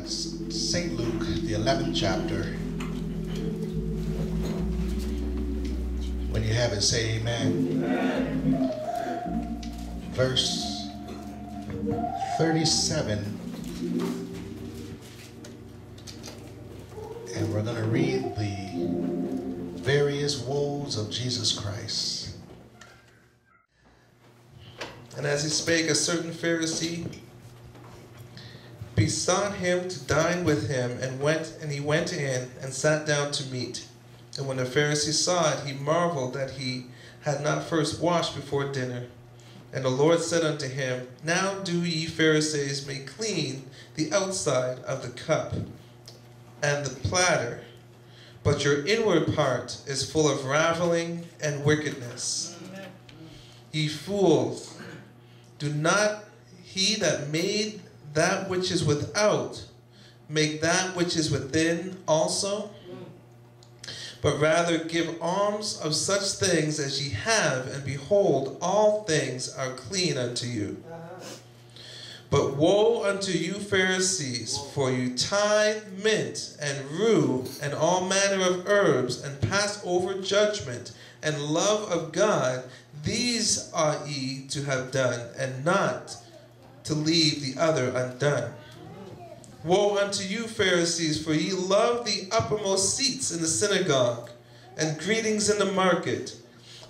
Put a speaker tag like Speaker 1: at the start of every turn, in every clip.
Speaker 1: St. Luke, the 11th chapter. When you have it, say amen. Amen. Verse 37. And we're going to read the various woes of Jesus Christ.
Speaker 2: And as he spake, a certain Pharisee besought him to dine with him, and he went in and sat down to meat. And when the Pharisee saw it, he marveled that he had not first washed before dinner. And the Lord said unto him, Now do ye Pharisees make clean the outside of the cup and the platter, but your inward part is full of raveling and wickedness. Ye fools, do not he that made that which is without make that which is within also? But rather give alms of such things as ye have, and behold, all things are clean unto you. But woe unto you Pharisees, for you tithe mint and rue and all manner of herbs, and pass over judgment and love of God. These ought ye to have done, and not to leave the other undone. Woe unto you Pharisees, for ye love the uppermost seats in the synagogue, and greetings in the market.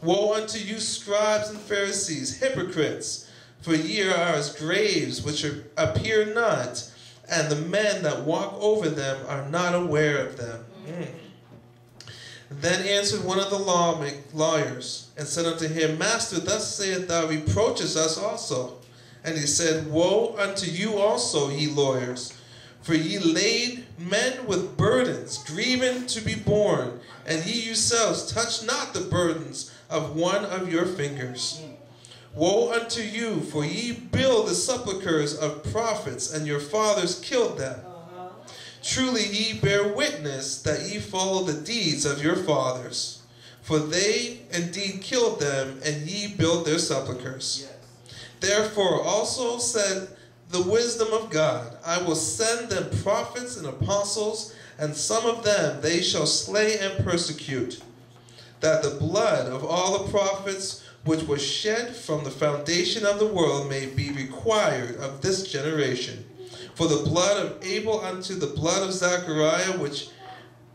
Speaker 2: Woe unto you scribes and Pharisees, hypocrites, for ye are as graves which appear not, and the men that walk over them are not aware of them. Then answered one of the lawyers, and said unto him, Master, thus saith thou, reproachest us also. And he said, Woe unto you also, ye lawyers, for ye laid men with burdens, grieving to be borne, and ye yourselves touch not the burdens of one of your fingers. Woe unto you, for ye build the sepulchres of prophets, and your fathers killed them. Truly ye bear witness that ye follow the deeds of your fathers, for they indeed killed them, and ye build their sepulchres. Therefore also said the wisdom of God, I will send them prophets and apostles, and some of them they shall slay and persecute, that the blood of all the prophets which was shed from the foundation of the world may be required of this generation. For the blood of Abel unto the blood of Zachariah, which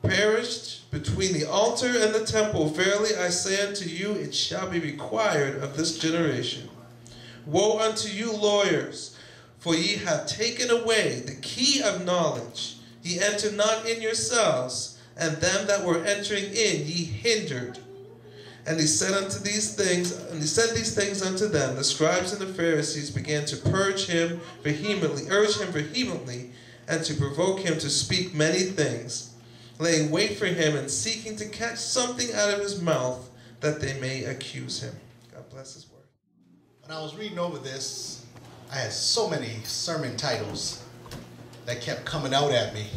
Speaker 2: perished between the altar and the temple, verily I say unto you, it shall be required of this generation. Woe unto you lawyers, for ye have taken away the key of knowledge. Ye enter not in yourselves, and them that were entering in ye hindered. And he said these things unto them. The scribes and the Pharisees began to urge him vehemently, and to provoke him to speak many things, laying wait for him and seeking to catch something out of his mouth, that they may accuse him. God bless his word.
Speaker 1: When I was reading over this, I had so many sermon titles that kept coming out at me.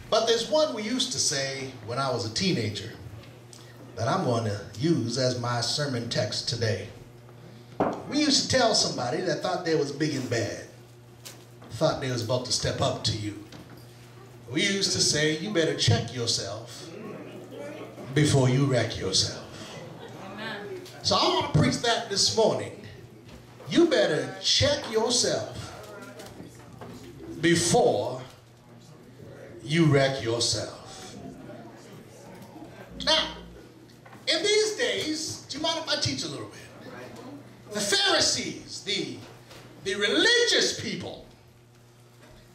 Speaker 1: But there's one we used to say when I was a teenager that I'm going to use as my sermon text today. We used to tell somebody that thought they was big and bad, thought they was about to step up to you. We used to say, you better check yourself before you wreck yourself. Amen. So I want to preach that this morning. You better check yourself before you wreck yourself. Now, in these days, do you mind if I teach a little bit? The Pharisees, the religious people,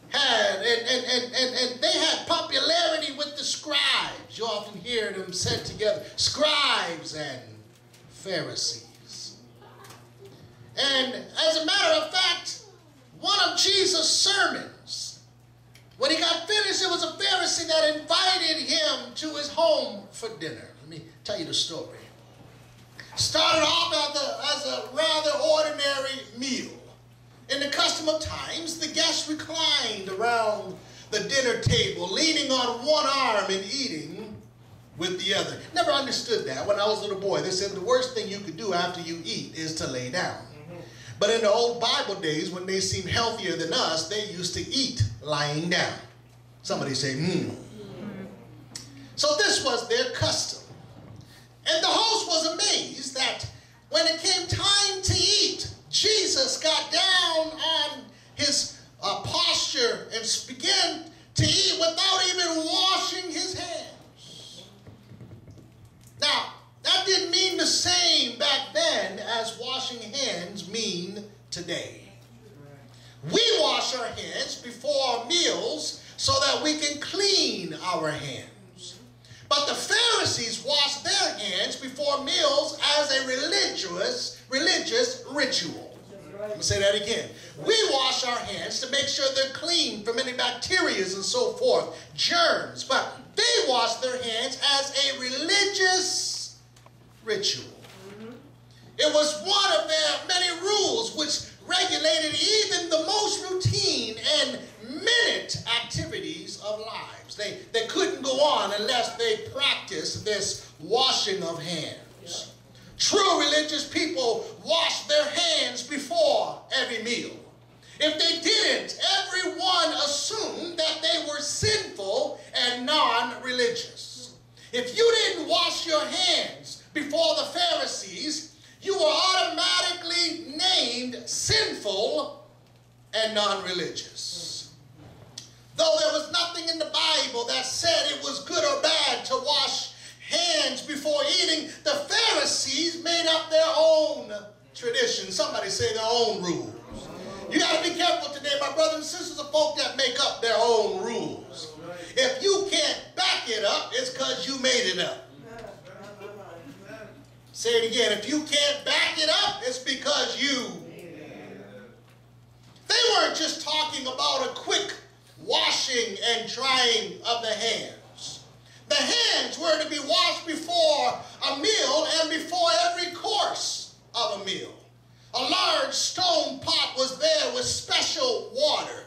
Speaker 1: had, and they had popularity with the scribes. You often hear them said together, scribes and Pharisees. And as a matter of fact, one of Jesus' sermons, when he got finished, it was a Pharisee that invited him to his home for dinner. Let me tell you the story. Started off as a rather ordinary meal. In the custom of times, the guests reclined around the dinner table, leaning on one arm and eating with the other. Never understood that. When I was a little boy, they said the worst thing you could do after you eat is to lay down. But in the old Bible days, when they seemed healthier than us, they used to eat lying down. Somebody say, So this was their custom. And the host was amazed that when it came time to eat, Jesus got down on his posture and began to eat without even washing his hands. Now, that didn't mean the same back then as washing hands mean today. We wash our hands before meals so that we can clean our hands. But the Pharisees washed their hands before meals as a religious ritual. Let me say that again. We wash our hands to make sure they're clean from any bacteria and so forth, germs. But they wash their hands as a religious ritual. It was one of their many rules which regulated even the most routine and minute activities of lives. They couldn't go on unless they practiced this washing of hands. True religious people washed their hands before every meal. If they didn't, everyone assumed that they were sinful and non-religious. If you didn't wash your hands before the Pharisees, you were automatically named sinful and non-religious. Though there was nothing in the Bible that said it was good or bad to wash hands before eating, the Pharisees made up their own tradition. Somebody say their own rules. You got to be careful today, my brothers and sisters, of folk that make up their own rules. If you can't back it up, it's because you made it up. Say it again. If you can't back it up, it's because you. They weren't just talking about a quick washing and drying of the hands. The hands were to be washed before a meal and before every course of a meal. A large stone pot was there with special water.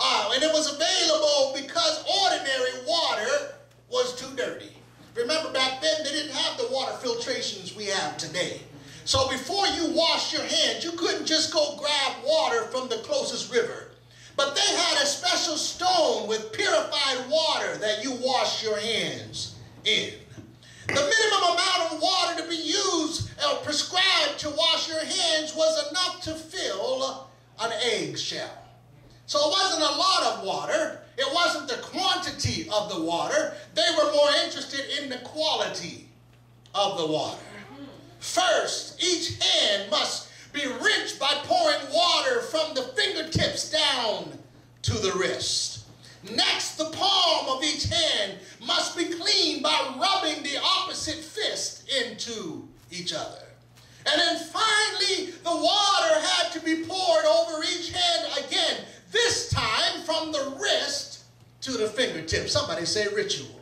Speaker 1: And it was available because ordinary water was too dirty. Remember, back then, they didn't have the water filtrations we have today. So before you washed your hands, you couldn't just go grab water from the closest river. But they had a special stone with purified water that you wash your hands in. The minimum amount of water to be used or prescribed to wash your hands was enough to fill an eggshell. So it wasn't a lot of water. It wasn't the quantity of the water. They were more interested in the quality of the water. First, each hand must be rinsed by pouring water from the fingertips down to the wrist. Next, the palm of each hand must be cleaned by rubbing the opposite fist into each other. And then finally, the water had to be poured over each hand again, this time from the wrist to the fingertips. Somebody say ritual.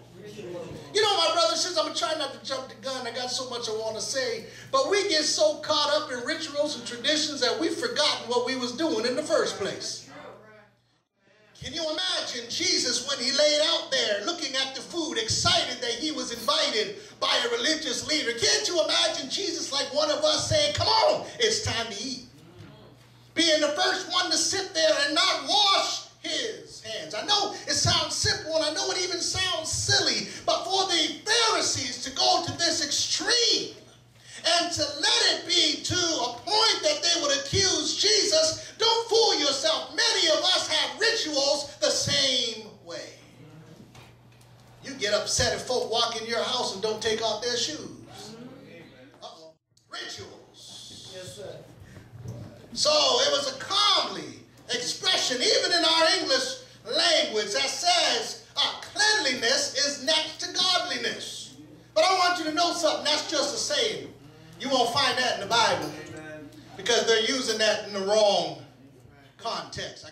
Speaker 1: You know, my brothers and sisters, I'm trying not to jump the gun. I got so much I want to say. But we get so caught up in rituals and traditions that we've forgotten what we was doing in the first place. Can you imagine Jesus when he laid out there looking at the food, excited that he was invited by a religious leader? Can't you imagine Jesus like one of us saying, come on, it's time to eat? Being the first one to sit there and not wash his hands. I know it sounds simple and I know it even sounds silly, but for the Pharisees to go to this extreme and to let it be to a point that they would accuse Jesus, don't fool yourself. Many of us have rituals the same way. You get upset if folk walk in your house and don't take off their shoes. Uh-oh. Rituals.
Speaker 3: Yes, sir.
Speaker 1: So it was a calmly expression, even in our English language, that says cleanliness is next to godliness. But I want you to know something. That's just a saying. You won't find that in the Bible because they're using that in the wrong context.